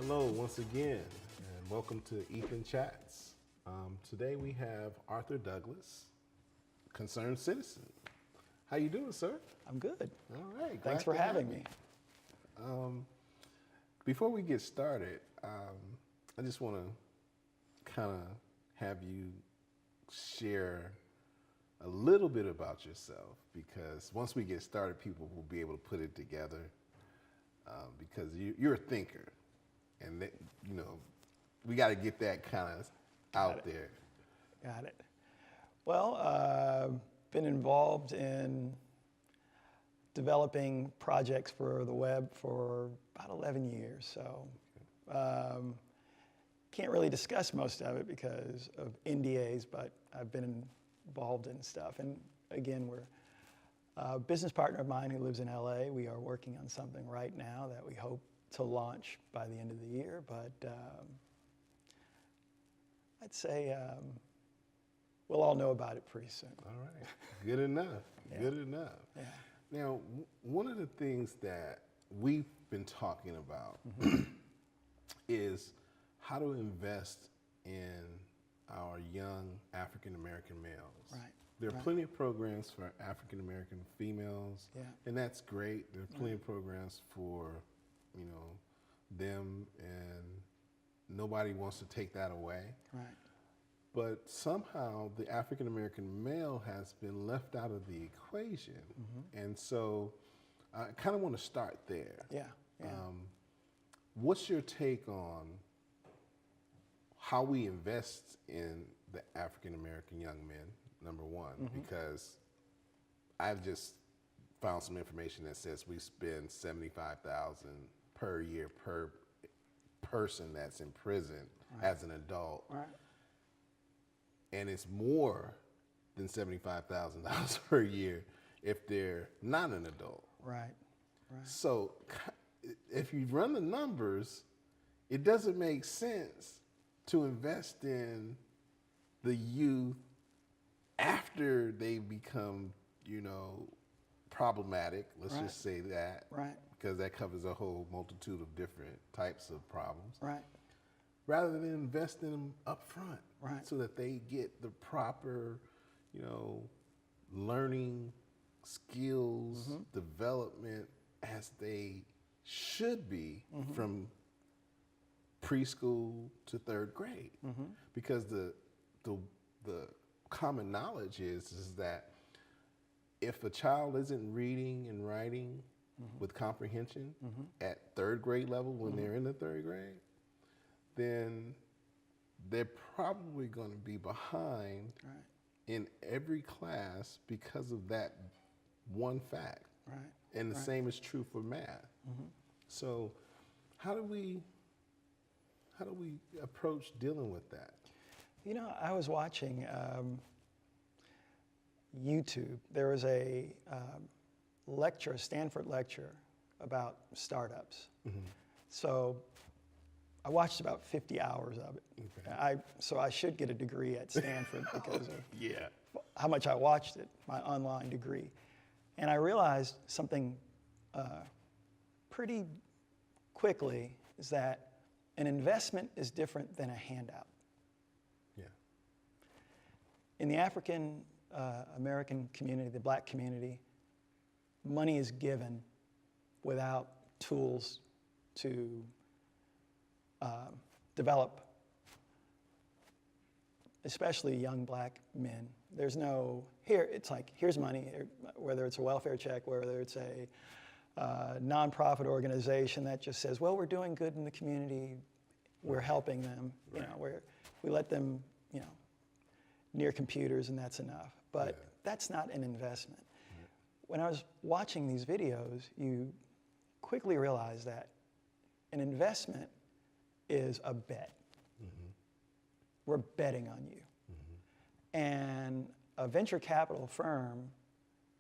Hello once again, and welcome to Ethan Chats. Today we have Arthur Douglas, concerned citizen. How you doing, sir? I'm good. All right. Thanks for having me. Before we get started, I just want to kind of have you share a little bit about yourself, because once we get started, people will be able to put it together, because you're a thinker, and that, we got to get that kind of out there. Got it. Well, been involved in developing projects for the web for about 11 years, so can't really discuss most of it because of NDAs, but I've been involved in stuff. And again, we're a business partner of mine who lives in LA. We are working on something right now that we hope to launch by the end of the year, but I'd say we'll all know about it pretty soon. All right, good enough, good enough. Yeah. Now, one of the things that we've been talking about is how to invest in our young African American males. Right. There are plenty of programs for African American females, and that's great. There are plenty of programs for, them, and nobody wants to take that away. Right. But somehow the African American male has been left out of the equation. And so I kind of want to start there. Yeah. What's your take on how we invest in the African American young men, number one? Because I've just found some information that says we spend $75,000 per year per person that's in prison as an adult. Right. And it's more than $75,000 per year if they're not an adult. Right. So if you run the numbers, it doesn't make sense to invest in the youth after they become, problematic. Let's just say that. Right. Because that covers a whole multitude of different types of problems. Right. Rather than invest in them up front. Right. So that they get the proper, learning skills, development as they should be from preschool to third grade. Because the common knowledge is that if a child isn't reading and writing with comprehension at third grade level when they're in the third grade, then they're probably going to be behind in every class because of that one fact. Right. And the same is true for math. So how do we approach dealing with that? I was watching YouTube. There was a lecture, a Stanford lecture about startups. So I watched about 50 hours of it. Okay. So I should get a degree at Stanford because of how much I watched it, my online degree. And I realized something pretty quickly, is that an investment is different than a handout. Yeah. In the African American community, the black community, money is given without tools to develop, especially young black men. There's no, it's like, here's money, whether it's a welfare check, whether it's a nonprofit organization that just says, well, we're doing good in the community, we're helping them, we let them, near computers, and that's enough. But that's not an investment. When I was watching these videos, you quickly realize that an investment is a bet. We're betting on you. And a venture capital firm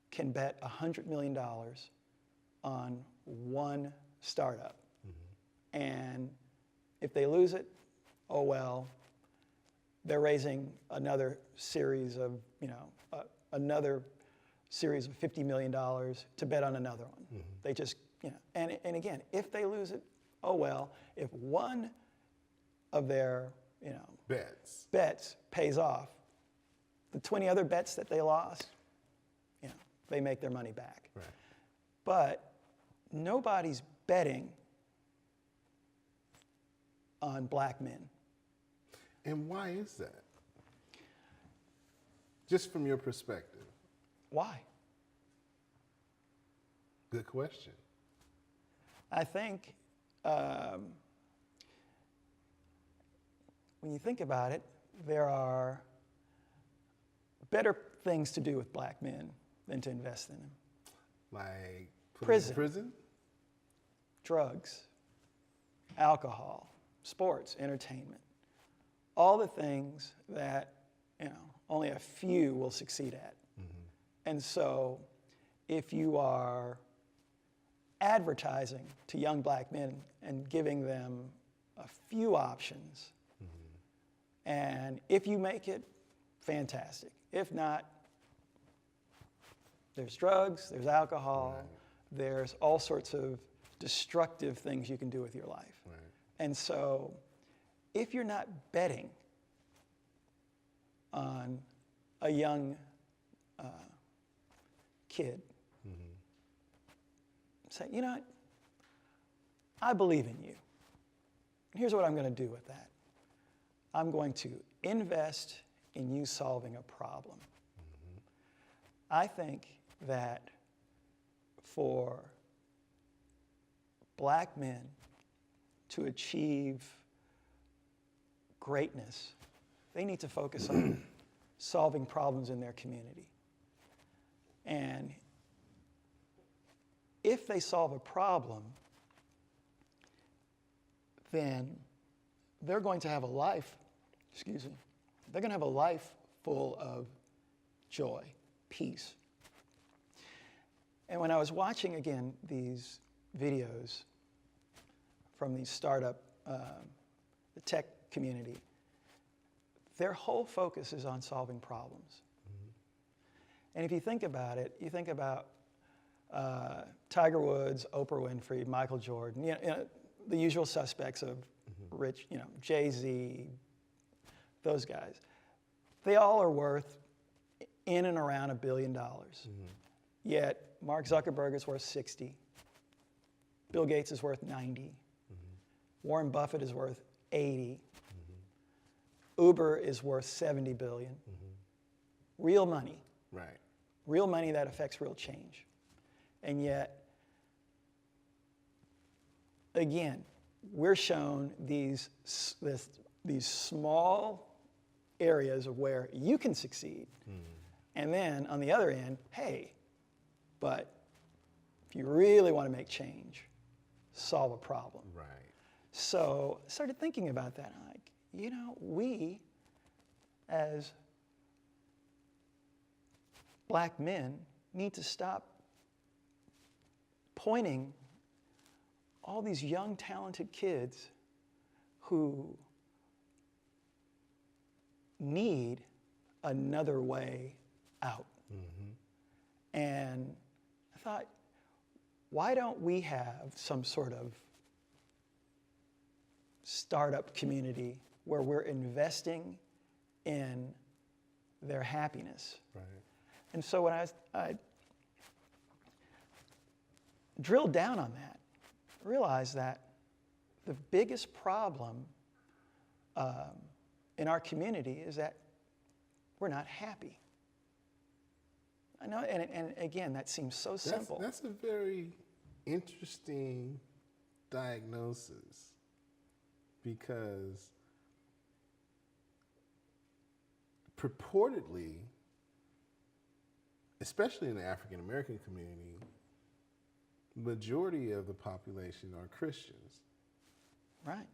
can bet $100 million on one startup. And if they lose it, oh well, they're raising another series of, another series of $50 million to bet on another one. They just, and again, if they lose it, oh, well, if one of their, bets pays off, the 20 other bets that they lost, they make their money back. Right. But nobody's betting on black men. And why is that? Just from your perspective. Why? Good question. I think when you think about it, there are better things to do with black men than to invest in them. Like put Prison. in prison? Drugs, alcohol, sports, entertainment, all the things that only a few will succeed at. And so if you are advertising to young black men and giving them a few options, and if you make it, fantastic. If not, there's drugs, there's alcohol, there's all sorts of destructive things you can do with your life. Right. And so if you're not betting on a young kid, say, you know what, I believe in you. Here's what I'm going to do with that. I'm going to invest in you solving a problem. I think that for black men to achieve greatness, they need to focus on solving problems in their community. And if they solve a problem, then they're going to have a life, they're going to have a life full of joy, peace. And when I was watching, again, these videos from these startup, the tech community, their whole focus is on solving problems. And if you think about it, you think about Tiger Woods, Oprah Winfrey, Michael Jordan, the usual suspects of rich, Jay-Z, those guys. They all are worth in and around $1 billion. Yet Mark Zuckerberg is worth 60. Bill Gates is worth 90. Warren Buffett is worth 80. Uber is worth 70 billion. Real money. Right. Real money that affects real change. And yet, again, we're shown these small areas of where you can succeed. And then on the other end, hey, but if you really want to make change, solve a problem. Right. So I started thinking about that. I'm like, we as black men need to stop pointing all these young, talented kids who need another way out. And I thought, why don't we have some sort of startup community where we're investing in their happiness? Right. And so when I drilled down on that, realized that the biggest problem in our community is that we're not happy. I know, and again, that seems so simple. That's a very interesting diagnosis, because purportedly, especially in the African American community, majority of the population are Christians. Right.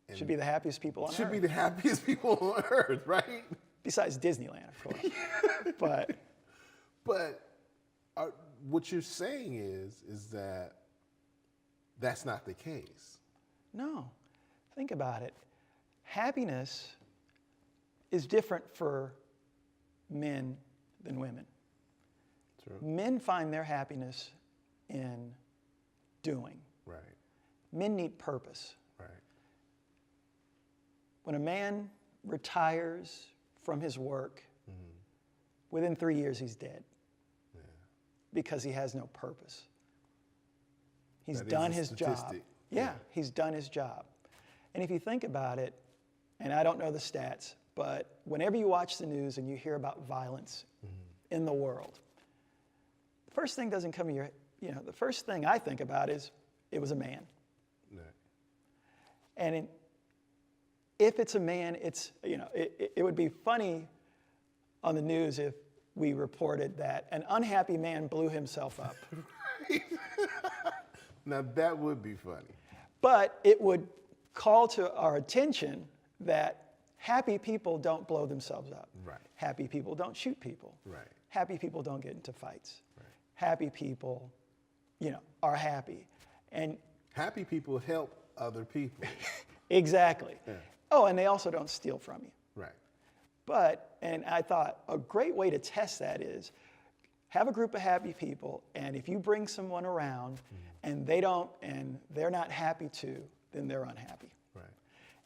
And Should be the happiest people on earth. should be the happiest people on earth, right? Besides Disneyland, of course. But what you're saying is that that's not the case. No, think about it. Happiness is different for men than women. True. Men find their happiness in doing. Right. Men need purpose. Right. When a man retires from his work, within 3 years he's dead because he has no purpose. He's That done is a his job. statistic. Yeah, he's done his job. And if you think about it, and I don't know the stats, but whenever you watch the news and you hear about violence in the world, the first thing doesn't come to your, the first thing I think about is it was a man. Right. And if it's a man, it's, it would be funny on the news if we reported that an unhappy man blew himself up. Now that would be funny. But it would call to our attention that happy people don't blow themselves up. Right. Happy people don't shoot people. Right. Happy people don't get into fights. Right. Happy people, are happy. And Happy people help other people. exactly. Yeah. Oh, and they also don't steal from you. Right. But, and I thought a great way to test that is have a group of happy people, and if you bring someone around and they're not happy too, then they're unhappy. Right.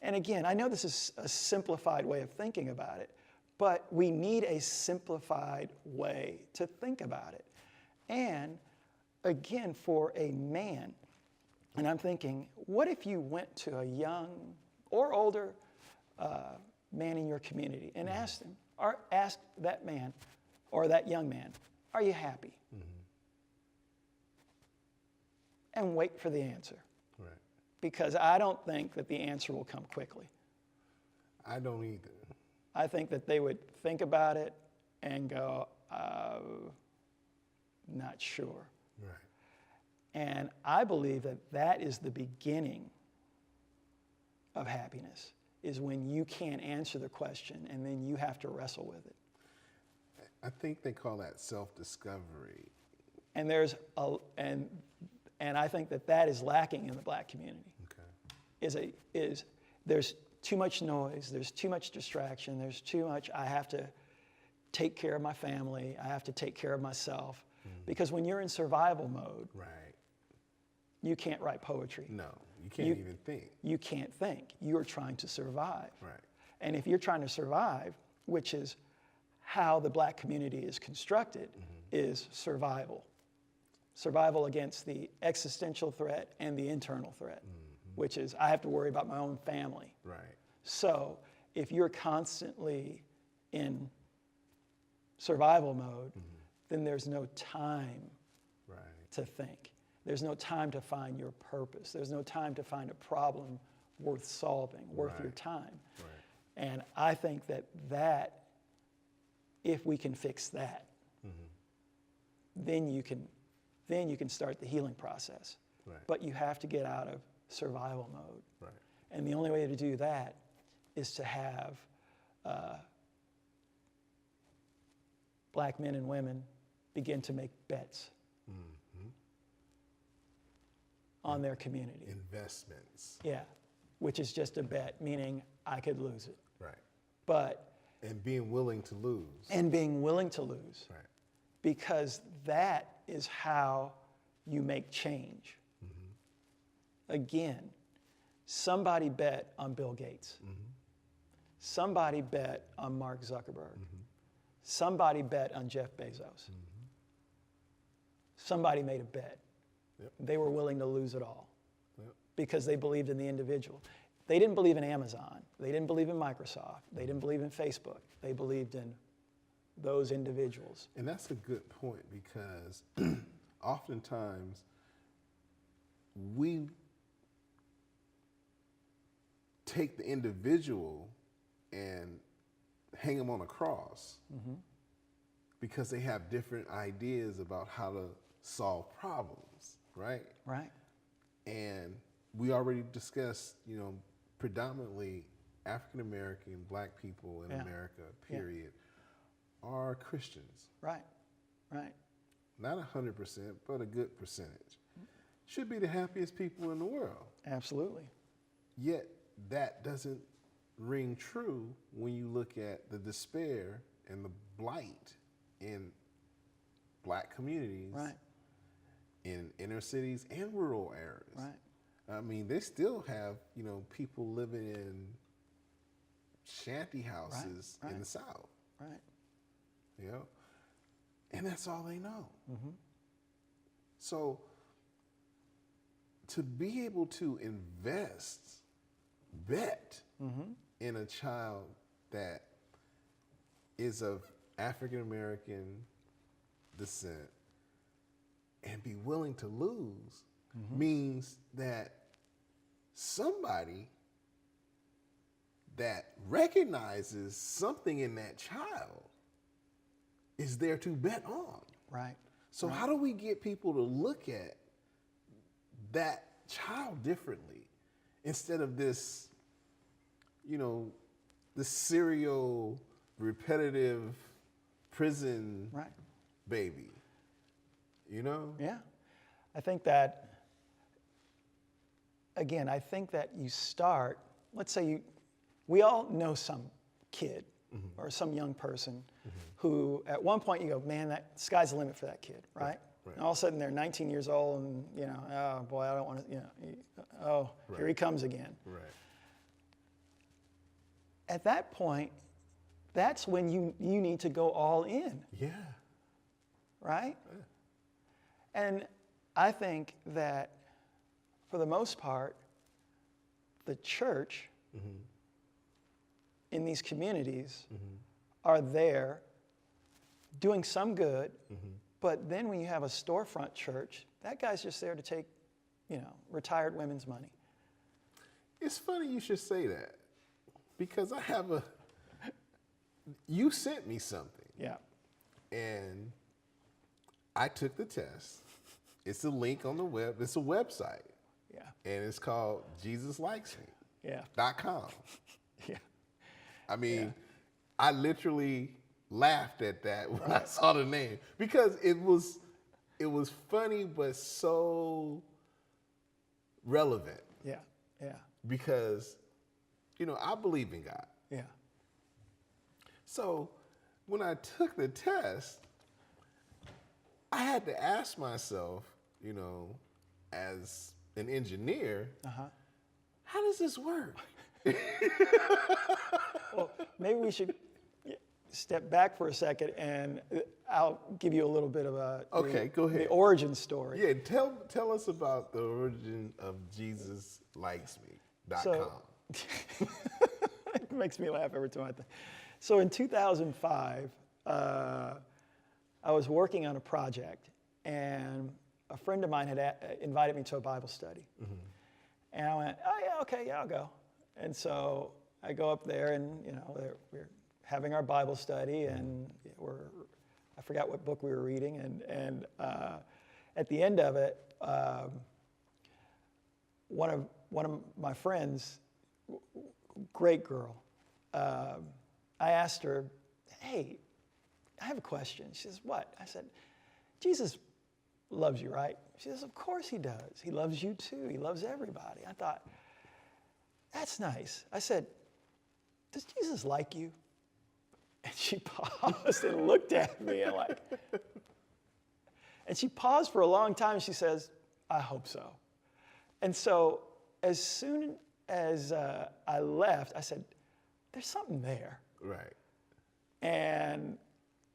And again, I know this is a simplified way of thinking about it, but we need a simplified way to think about it. And again, for a man, and I'm thinking, what if you went to a young or older man in your community and asked him, or asked that man or that young man, are you happy? And wait for the answer. Right. Because I don't think that the answer will come quickly. I don't either. I think that they would think about it and go, not sure. Right. And I believe that that is the beginning of happiness, is when you can't answer the question and then you have to wrestle with it. I think they call that self-discovery. And and I think that that is lacking in the black community. Okay. There's too much noise, there's too much distraction, there's too much, I have to take care of my family, I have to take care of myself. Because when you're in survival mode, Right. you can't write poetry. No, you can't even think. You can't think. You're trying to survive. Right. And if you're trying to survive, which is how the black community is constructed, is survival. Survival against the existential threat and the internal threat, which is I have to worry about my own family. Right. So if you're constantly in survival mode, then there's no time Right. to think. There's no time to find your purpose. There's no time to find a problem worth solving, worth your Right. time. Right. And I think that if we can fix that, then you can start the healing process. Right. But you have to get out of survival mode. Right. And the only way to do that is to have black men and women begin to make bets on their community. Investments. Yeah, which is just a bet, meaning I could lose it. Right. But, And being willing to lose. and being willing to lose, Right. because that is how you make change. Again, somebody bet on Bill Gates. Somebody bet on Mark Zuckerberg. Somebody bet on Jeff Bezos. Somebody made a bet. Yep. They were willing to lose it all Yep. because they believed in the individual. They didn't believe in Amazon. They didn't believe in Microsoft. They didn't believe in Facebook. They believed in those individuals. And that's a good point, because oftentimes we take the individual and hang them on a cross because they have different ideas about how to solve problems, right? Right? And we already discussed, predominantly African American, black people in Yeah. America, period, are Christians. Right. Right. Not 100%, but a good percentage. Should be the happiest people in the world. Absolutely. Yet that doesn't ring true when you look at the despair and the blight in black communities Right. in inner cities and rural areas. Right. I mean, they still have, you know, people living in shanty houses Right. in the South, Right. you know, and that's all they know. Mm-hmm. So to be able to bet Mm-hmm. in a child that is of African American descent and be willing to lose means that somebody that recognizes something in that child is there to bet on. Right. So how do we get people to look at that child differently instead of this, you know, this serial, repetitive prison Right. baby, you know? Yeah. I think that, again, I think that you start, let's say we all know some kid or some young person who at one point you go, man, that sky's the limit for that kid, right? Right. And all of a sudden they're 19 years old and, you know, oh boy, I don't want to, you know, here he comes again. Right. At that point, that's when you need to go all in, Yeah. right? And I think that for the most part, the church in these communities are there doing some good, but then when you have a storefront church, that guy's just there to take, you know, retired women's money. It's funny you should say that because I have you sent me something Yeah. and I took the test. It's a link on the web. It's a website Yeah. and it's called Yeah. JesusLikesMe.com. Yeah. I mean, I literally laughed at that when I saw the name because it was funny but so relevant Yeah. Yeah. because, you know, I believe in God. Yeah. So when I took the test, I had to ask myself, you know, as an engineer, how does this work? Well, maybe we should step back for a second and I'll give you a little bit of Go ahead. the origin story. Yeah, tell us about the origin of JesusLikesMe.com. So, it makes me laugh every time I think. So in 2005, I was working on a project, and a friend of mine had invited me to a Bible study. And I went, oh yeah, okay, yeah, I'll go. And so I go up there, and you know, we're having our Bible study, and I forgot what book we were reading, and at the end of it, one of my friends, great girl, I asked her, hey, I have a question. She says, what? I said, Jesus loves you, right? She says, of course he does. He loves you too. He loves everybody. I thought, that's nice. I said, does Jesus like you? And she paused and looked at me and she paused for a long time. She says, I hope so. And so as soon as I left, I said, there's something there. Right. And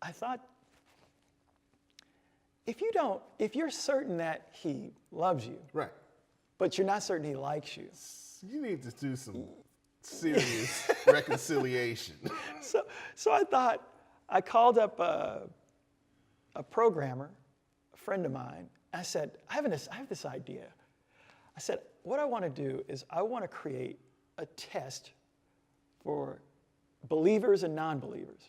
I thought, if you're certain that he loves you, Right. but you're not certain he likes you. You need to do some serious reconciliation. So I thought, I called up a programmer, a friend of mine. I said, I have this idea. I said, what I want to do is I want to create a test for believers and non-believers,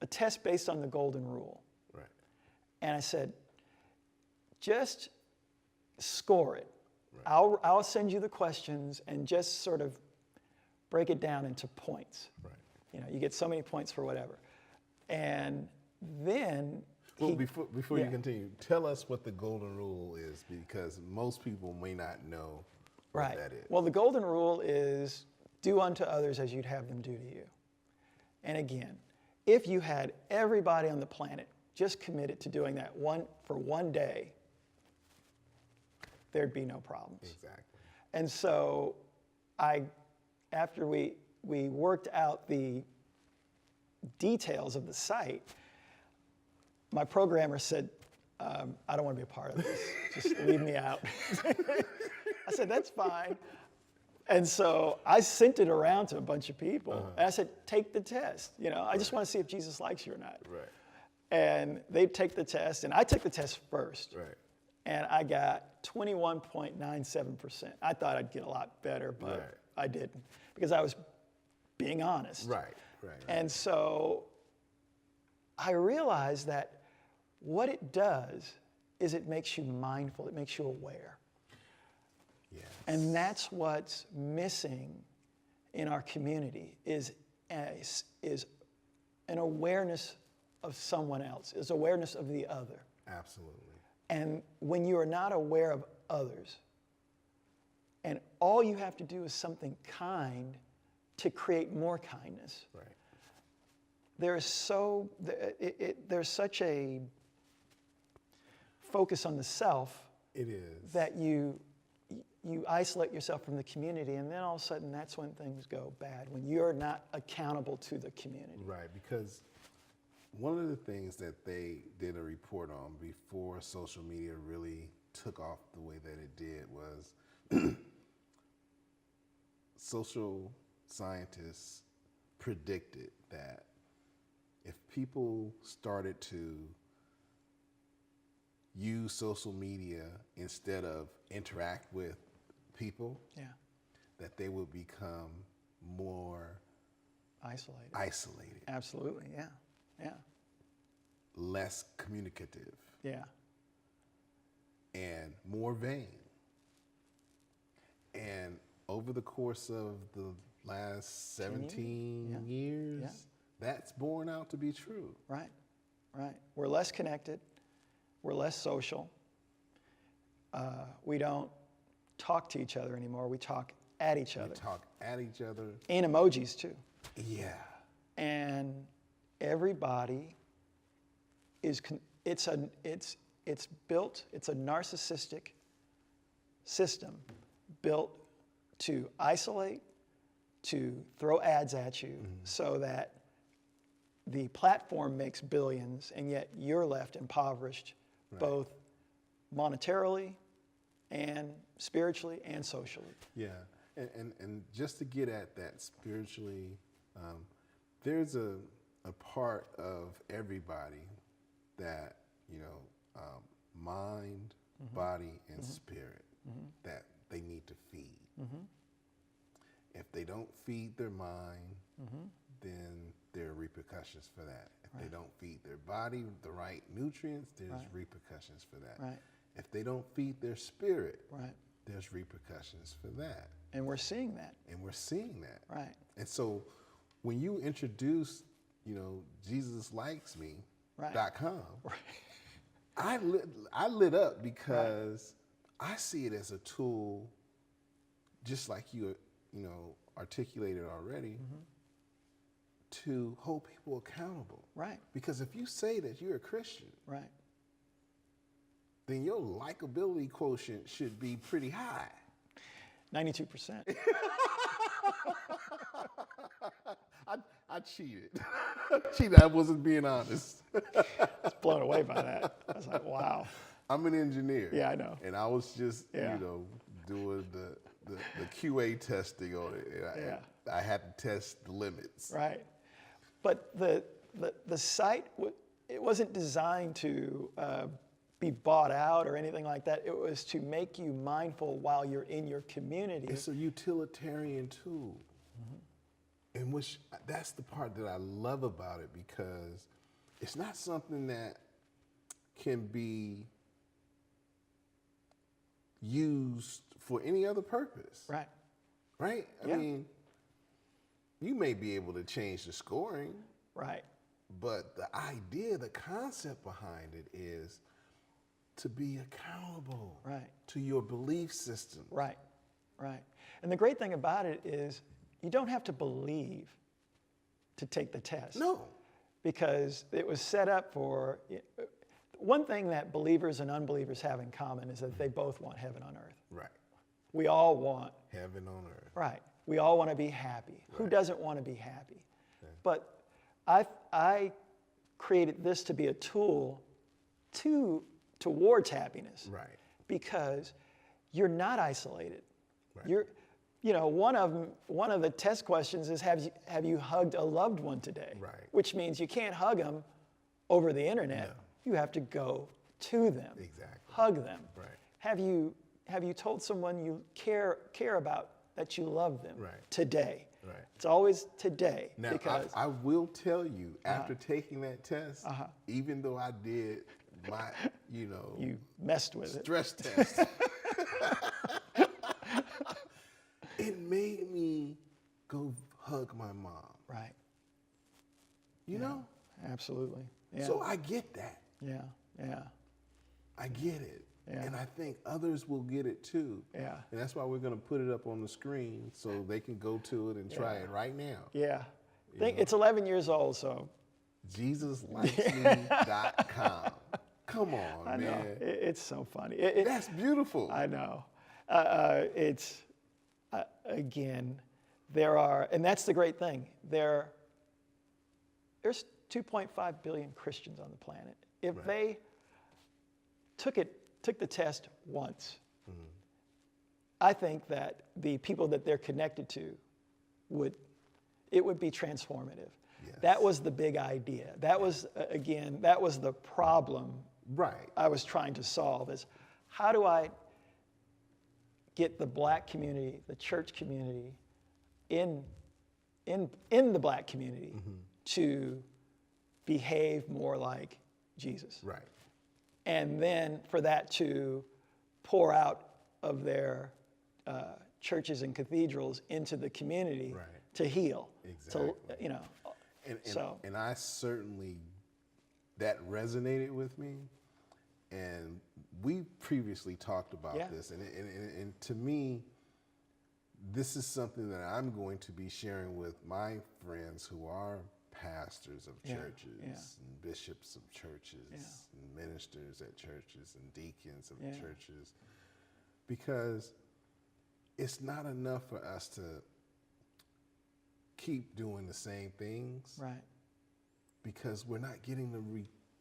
a test based on the golden rule. Right. And I said, just score it. Right. I'll send you the questions and just sort of break it down into points. Right. You know, you get so many points for whatever. And then well, before you continue, tell us what the golden rule is, because most people may not know what that is. Well, the golden rule is do unto others as you'd have them do to you. And again, if you had everybody on the planet just committed to doing that for one day, there'd be no problems. Exactly. And so after we worked out the details of the site, my programmer said, I don't want to be a part of this. Just leave me out. I said, that's fine. And so I sent it around to a bunch of people. And I said, take the test. I just want to see if Jesus likes you or not. Right. And they take the test, and I took the test first. Right. And I got 21.97%. I thought I'd get a lot better, but I didn't, because I was being honest. Right. And so I realized that what it does is it makes you mindful, it makes you aware. Yes. And that's what's missing in our community is an awareness of someone else, is awareness of the other. Absolutely. And when you are not aware of others, and all you have to do is something kind to create more kindness. Right. There's such a focus on the self. It is. That you isolate yourself from the community, and then all of a sudden that's when things go bad, when you're not accountable to the community. Right, because one of the things that they did a report on before social media really took off the way that it did was social scientists predicted that if people started to use social media instead of interact with people, that they would become more isolated. Absolutely, yeah. Less communicative. Yeah. And more vain. And over the course of the last 17 years, that's borne out to be true. Right. We're less connected. We're less social. We don't talk to each other anymore. We talk at each other. We talk at each other. And emojis too. Yeah. And everybody it's a narcissistic system built to isolate, to throw ads at you, so that the platform makes billions, and yet you're left impoverished, both monetarily and spiritually and socially. Yeah, and just to get at that spiritually, there's a part of everybody that, mind, body, and spirit that they need to feed. If they don't feed their mind, then there are repercussions for that. If they don't feed their body the right nutrients, there's repercussions for that. Right. If they don't feed their spirit, there's repercussions for that. And we're seeing that. Right. And so when you introduce, Jesus likes me.com, I lit up because I see it as a tool, just like you articulated already, to hold people accountable. Right. Because if you say that you're a Christian, then your likability quotient should be pretty high. 92%. I cheated. I wasn't being honest. I was blown away by that. I was like, wow. I'm an engineer. Yeah, I know. And I was just, doing the QA testing on it. And I had to test the limits. Right. But the site, it wasn't designed to be bought out or anything like that. It was to make you mindful while you're in your community. It's a utilitarian tool. And that's the part that I love about it, because it's not something that can be used for any other purpose. Right. Right? I mean, you may be able to change the scoring. Right. But the idea, the concept behind it is to be accountable to your belief system. Right. And the great thing about it is you don't have to believe to take the test. No. Because it was set up for, one thing that believers and unbelievers have in common is that they both want heaven on earth. Right. We all want Heaven on earth. right. We all want to be happy. Right. Who doesn't want to be happy? Yeah. But I created this to be a tool towards happiness. Right. Because you're not isolated. Right. One of the test questions is have you hugged a loved one today? Right. Which means you can't hug them over the internet. No. You have to go to them. Exactly. Hug them. Right. Have you told someone you care about that you love them Right. today? Right. It's always today. Now, because I will tell you, after taking that test, even though I did my, you messed with it. stress test, it made me go hug my mom. Right. You know? Absolutely. Yeah. So I get that. Yeah. Yeah. I get it. Yeah. And I think others will get it too. Yeah. And that's why we're going to put it up on the screen so they can go to it and try it right now. Yeah. It's 11 years old, so. JesusLikesMe.com. Come on, I know. man. It's so funny. That's beautiful. I know. Again, there are, and that's the great thing. There's 2.5 billion Christians on the planet. If they took the test once, I think that the people that they're connected to would be transformative. Yes. That was the big idea. That was, that was the problem Right. I was trying to solve, is how do I get the black community, the church community, in the black community to behave more like Jesus. Right. And then for that to pour out of their churches and cathedrals into the community to heal. Exactly. And I certainly, that resonated with me. And we previously talked about this. And to me, this is something that I'm going to be sharing with my friends who are pastors of churches and bishops of churches and ministers at churches and deacons of churches, because it's not enough for us to keep doing the same things, Right. because we're not getting the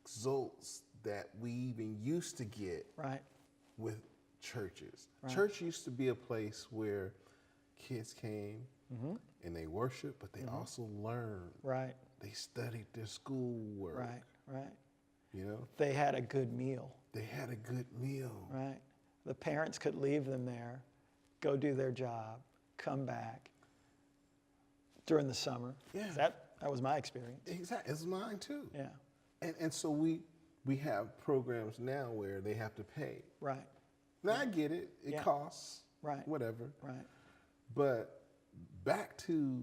results that we even used to get Right. with churches. Right. Church used to be a place where kids came and they worshiped, but they also learned. Right. They studied their schoolwork. Right. Right. You know, They had a good meal. they had a good meal. Right. The parents could leave them there, go do their job, come back during the summer. Yeah. That was my experience. Exactly, it's mine too. Yeah. And so we have programs now where they have to pay. Right. Now I get it; it costs, Right. whatever. Right. But back to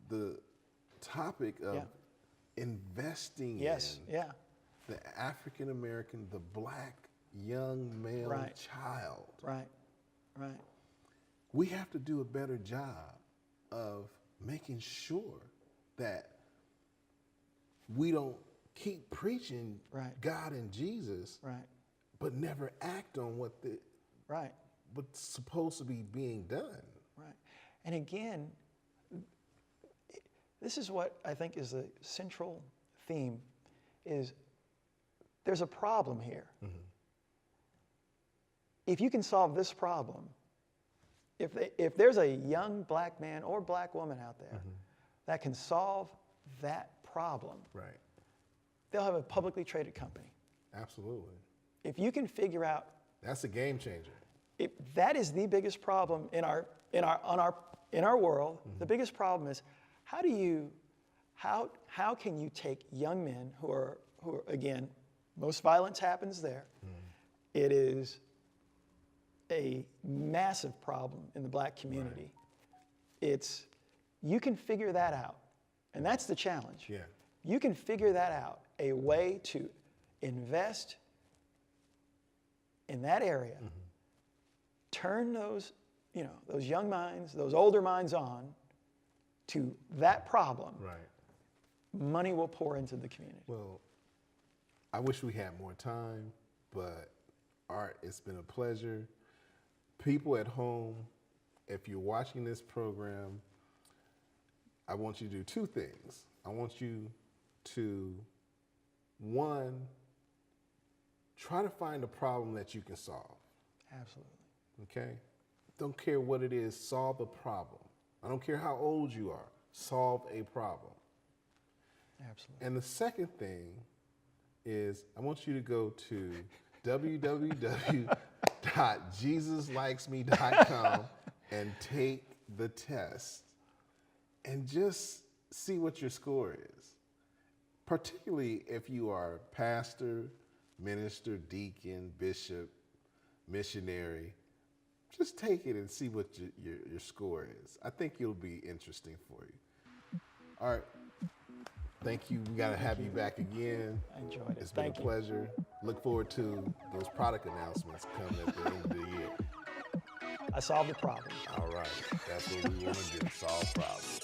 the topic of investing Yes. in Yeah. the African American, the black young male Right. child. Right. Right. We have to do a better job of making sure that we don't keep preaching Right. God and Jesus, Right. but never act on Right. what's supposed to be being done. Right. And again, this is what I think is the central theme, is there's a problem here. If you can solve this problem, if there's a young black man or black woman out there that can solve that problem, Right. they'll have a publicly traded company. Absolutely. If you can figure out, That's a game changer. that is the biggest problem in our world. The biggest problem is how can you take young men who are again, most violence happens there. It is a massive problem in the black community. Right. You can figure that out, and that's the challenge. Yeah. You can figure that out, a way to invest in that area, turn those young minds, those older minds on to that problem. Right. Money will pour into the community. Well, I wish we had more time, but Art, it's been a pleasure. People at home, if you're watching this program, I want you to do two things. I want you to, one, try to find a problem that you can solve. Absolutely. Okay? Don't care what it is, solve a problem. I don't care how old you are, solve a problem. Absolutely. And the second thing is I want you to go to www.jesuslikesme.com and take the test and just see what your score is. Particularly if you are pastor, minister, deacon, bishop, missionary, just take it and see what your score is. I think it'll be interesting for you. All right. Thank you. We got to have you back again. I enjoyed it. It's been a pleasure. Look forward to those product announcements coming at the end of the year. I solved the problem. All right. That's what we want to do, solve problems.